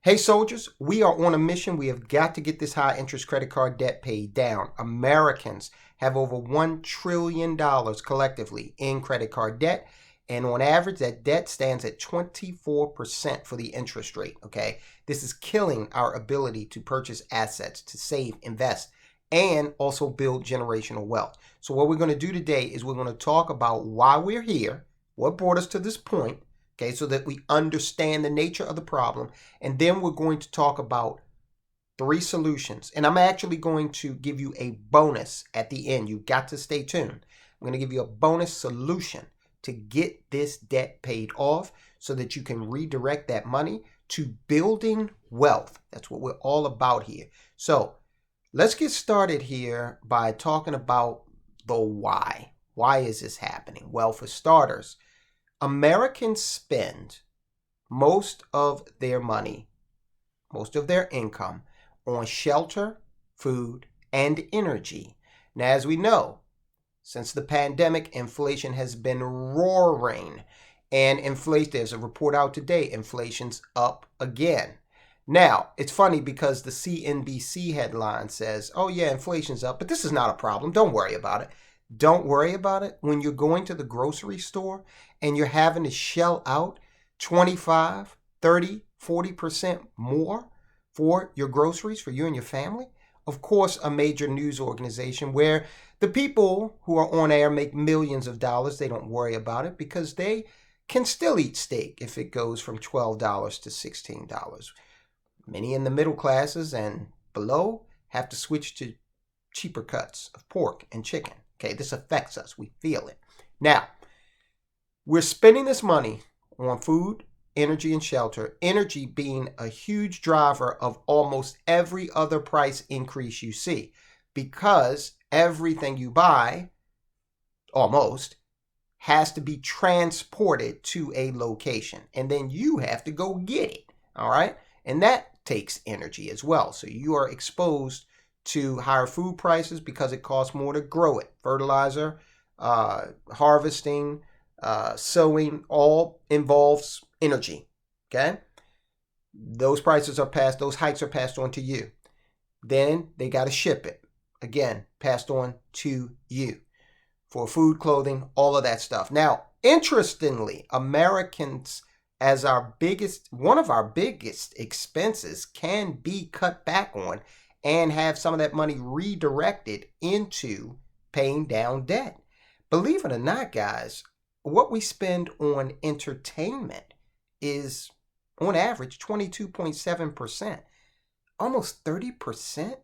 Hey soldiers, we are on a mission. We have got to get this high interest credit card debt paid down. Americans have over $1 trillion collectively in credit card debt. And on average, that debt stands at 24% for the interest rate. Okay. This is killing our ability to purchase assets, to save, invest, and also build generational wealth. So what we're going to do today is we're going to talk about why we're here, what brought us to this point, okay, so that we understand the nature of the problem. And then we're going to talk about 3 solutions. And I'm actually going to give you a bonus at the end. You've got to stay tuned. I'm going to give you a bonus solution to get this debt paid off so that you can redirect that money to building wealth. That's what we're all about here. So let's get started here by talking about the why. Why is this happening? Well, for starters, Americans spend most of their money, most of their income on shelter, food, and energy. Now, as we know, since the pandemic, inflation has been roaring. And inflation, there's a report out today, inflation's up again. Now, it's funny because the CNBC headline says, oh yeah, inflation's up, but this is not a problem. Don't worry about it. Don't worry about it when you're going to the grocery store and you're having to shell out 25, 30, 40% more for your groceries for you and your family. Of course, a major news organization where the people who are on air make millions of dollars, they don't worry about it because they can still eat steak if it goes from $12 to $16. Many in the middle classes and below have to switch to cheaper cuts of pork and chicken. Okay, this affects us. We feel it. Now, we're spending this money on food, energy, and shelter. Energy being a huge driver of almost every other price increase you see, because everything you buy, almost, has to be transported to a location. And then you have to go get it. All right? And that takes energy as well. So you are exposed to higher food prices because it costs more to grow it. Fertilizer, harvesting, sowing, all involves energy. Okay? Those prices are passed, those hikes are passed on to you. Then they got to ship it. Again, passed on to you for food, clothing, all of that stuff. Now, interestingly, Americans, as one of our biggest expenses, can be cut back on and have some of that money redirected into paying down debt. Believe it or not, guys, what we spend on entertainment is, on average, 22.7%. Almost 30%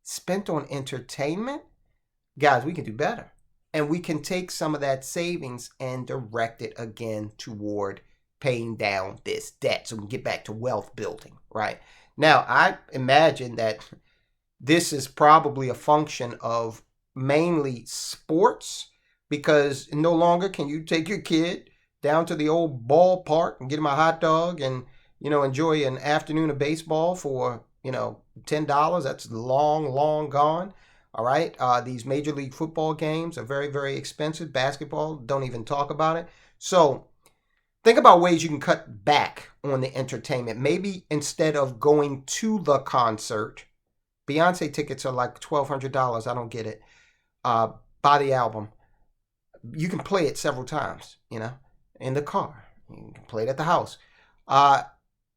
spent on entertainment. Guys, we can do better. And we can take some of that savings and direct it again toward paying down this debt so we can get back to wealth building, right? Now, I imagine that this is probably a function of mainly sports, because no longer can you take your kid down to the old ballpark and get him a hot dog and, enjoy an afternoon of baseball for, $10. That's long, long gone. All right. These Major League Football games are very, very expensive. Basketball, don't even talk about it. So think about ways you can cut back on the entertainment. Maybe instead of going to the concert, Beyonce tickets are like $1,200. I don't get it. Buy the album. You can play it several times, in the car. You can play it at the house.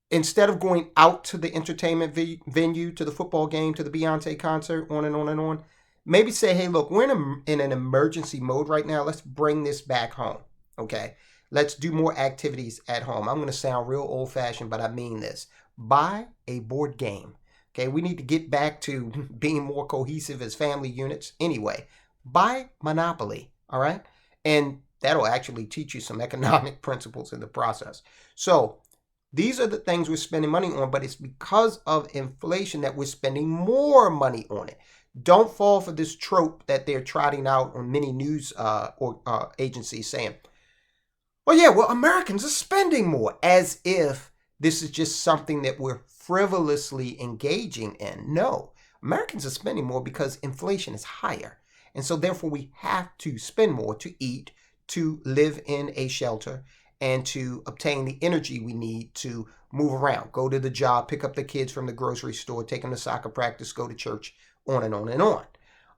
Instead of going out to the entertainment venue, to the football game, to the Beyonce concert, on and on and on, maybe say, hey, look, we're in an emergency mode right now. Let's bring this back home, okay? Let's do more activities at home. I'm going to sound real old-fashioned, but I mean this. Buy a board game, okay? We need to get back to being more cohesive as family units. Anyway, buy Monopoly, all right? And that'll actually teach you some economic principles in the process. So these are the things we're spending money on, but it's because of inflation that we're spending more money on it. Don't fall for this trope that they're trotting out on many news agencies saying, oh yeah, well, Americans are spending more, as if this is just something that we're frivolously engaging in. No, Americans are spending more because inflation is higher. And so therefore we have to spend more to eat, to live in a shelter, and to obtain the energy we need to move around, go to the job, pick up the kids from the grocery store, take them to soccer practice, go to church, on and on and on.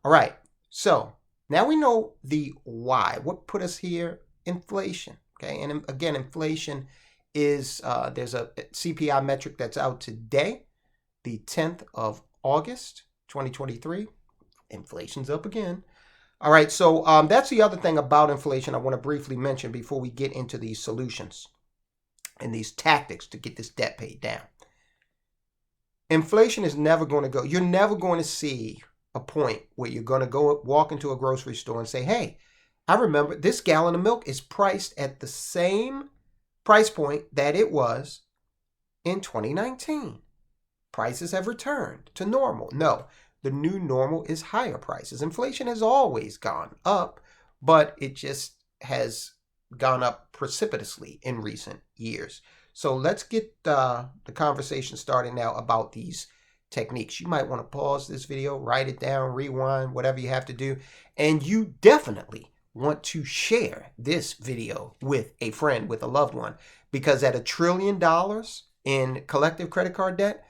All right, so now we know the why. What put us here? Inflation. Okay, and again, inflation is, there's a CPI metric that's out today, the 10th of August, 2023. Inflation's up again. All right, so that's the other thing about inflation I want to briefly mention before we get into these solutions and these tactics to get this debt paid down. Inflation is never going to go. You're never going to see a point where you're going to go walk into a grocery store and say, hey, I remember this gallon of milk is priced at the same price point that it was in 2019. Prices have returned to normal. No, the new normal is higher prices. Inflation has always gone up, but it just has gone up precipitously in recent years. So let's get the conversation started now about these techniques. You might want to pause this video, write it down, rewind, whatever you have to do. And you definitely want to share this video with a friend, with a loved one, because at $1 trillion in collective credit card debt,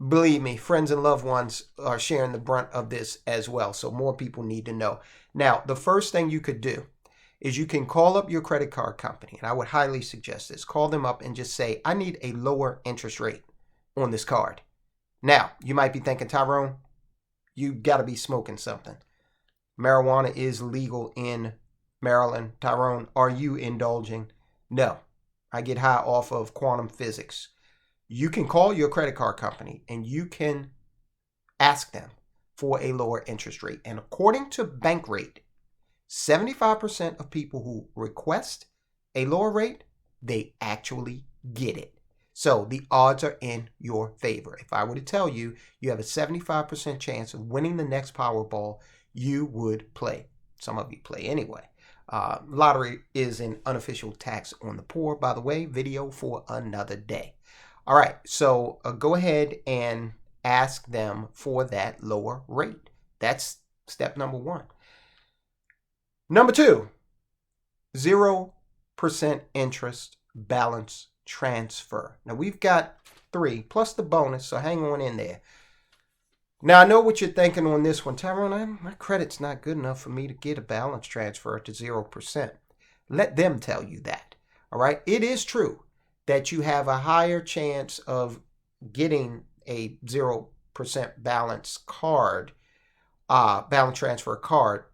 believe me, friends and loved ones are sharing the brunt of this as well. So more people need to know. Now, the first thing you could do is you can call up your credit card company. And I would highly suggest this. Call them up and just say, I need a lower interest rate on this card. Now, you might be thinking, Tyrone, you got to be smoking something. Marijuana is legal in Maryland. Tyrone, are you indulging? No, I get high off of quantum physics. You can call your credit card company and you can ask them for a lower interest rate. And according to Bankrate, 75% of people who request a lower rate, they actually get it. So the odds are in your favor. If I were to tell you you have a 75% chance of winning the next Powerball, you would play. Some of you play anyway. Lottery is an unofficial tax on the poor. By the way, video for another day. All right, so go ahead and ask them for that lower rate. That's step number one. Number two, 0% interest balance transfer. Now we've got 3 plus the bonus, so hang on in there. Now I know what you're thinking on this one. Tyrone, my credit's not good enough for me to get a balance transfer to 0%. Let them tell you that. All right, it is true that you have a higher chance of getting a 0% balance card, balance transfer card,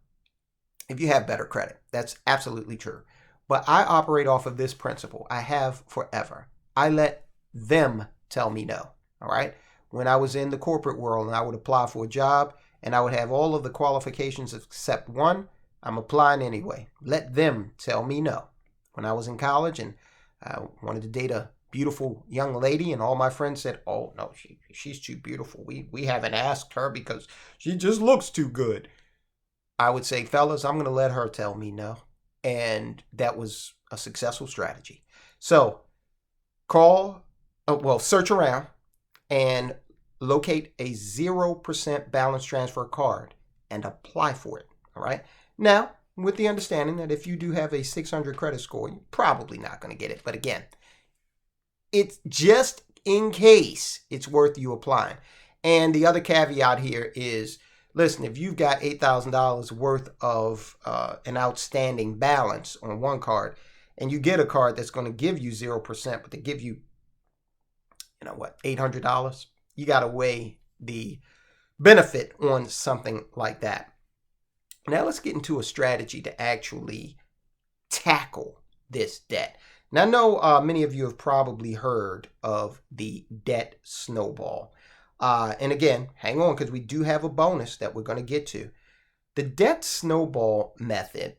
if you have better credit. That's absolutely true. But I operate off of this principle. I have forever. I let them tell me no. All right. When I was in the corporate world and I would apply for a job and I would have all of the qualifications except one, I'm applying anyway. Let them tell me no. When I was in college and I wanted to date a beautiful young lady and all my friends said, oh, no, she's too beautiful. We haven't asked her because she just looks too good. I would say, fellas, I'm going to let her tell me no. And that was a successful strategy. So search around and locate a 0% balance transfer card and apply for it. All right. Now, with the understanding that if you do have a 600 credit score, you're probably not going to get it. But again, it's just in case it's worth you applying. And the other caveat here is, listen, if you've got $8,000 worth of an outstanding balance on one card and you get a card that's going to give you 0%, but they give you, $800, you got to weigh the benefit on something like that. Now let's get into a strategy to actually tackle this debt. Now I know many of you have probably heard of the debt snowball. And again, hang on because we do have a bonus that we're going to get to. The debt snowball method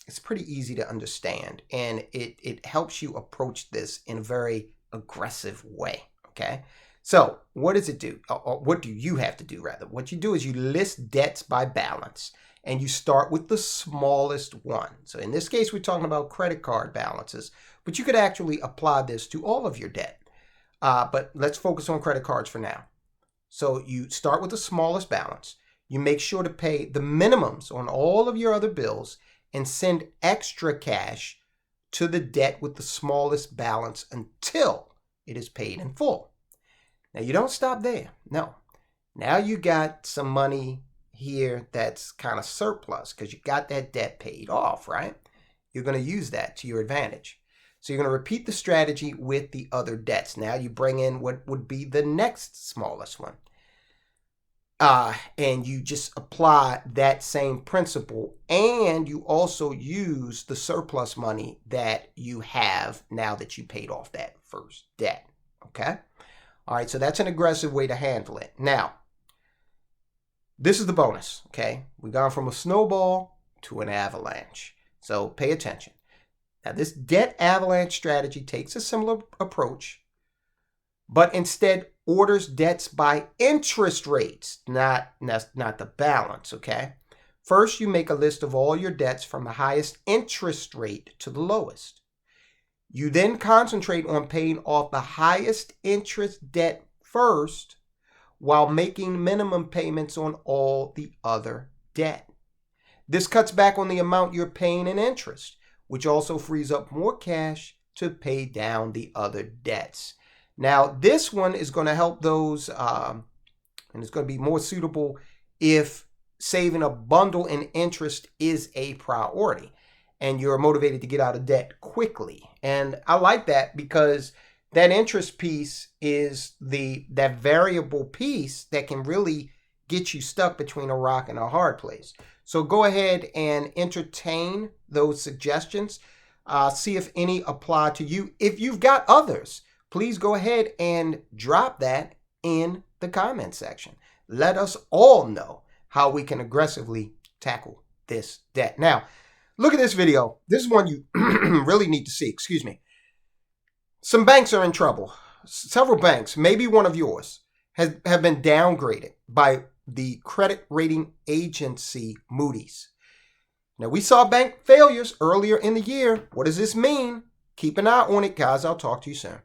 is pretty easy to understand, and it helps you approach this in a very aggressive way, okay? So what does it do? What do you have to do, rather? What you do is you list debts by balance, and you start with the smallest one. So in this case, we're talking about credit card balances, but you could actually apply this to all of your debt. But let's focus on credit cards for now. So you start with the smallest balance. You make sure to pay the minimums on all of your other bills and send extra cash to the debt with the smallest balance until it is paid in full. Now, you don't stop there. No. Now you got some money here that's kind of surplus because you got that debt paid off, right? You're going to use that to your advantage. So you're going to repeat the strategy with the other debts. Now you bring in what would be the next smallest one. And you just apply that same principle, and you also use the surplus money that you have now that you paid off that first debt. Okay? All right, so that's an aggressive way to handle it. Now, this is the bonus, okay? We've gone from a snowball to an avalanche. So pay attention. Now, this debt avalanche strategy takes a similar approach, but instead orders debts by interest rates, not the balance, okay? First, you make a list of all your debts from the highest interest rate to the lowest. You then concentrate on paying off the highest interest debt first while making minimum payments on all the other debt. This cuts back on the amount you're paying in interest, which also frees up more cash to pay down the other debts. Now, this one is going to help those, and it's going to be more suitable if saving a bundle in interest is a priority and you're motivated to get out of debt quickly. And I like that because that interest piece is that variable piece that can really get you stuck between a rock and a hard place. So go ahead and entertain those suggestions. See if any apply to you. If you've got others, please go ahead and drop that in the comment section. Let us all know how we can aggressively tackle this debt. Now, look at this video. This is one you really need to see. Excuse me. Some banks are in trouble. Several banks, maybe one of yours, have been downgraded by the credit rating agency Moody's. Now, we saw bank failures earlier in the year. What does this mean? Keep an eye on it, guys. I'll talk to you soon.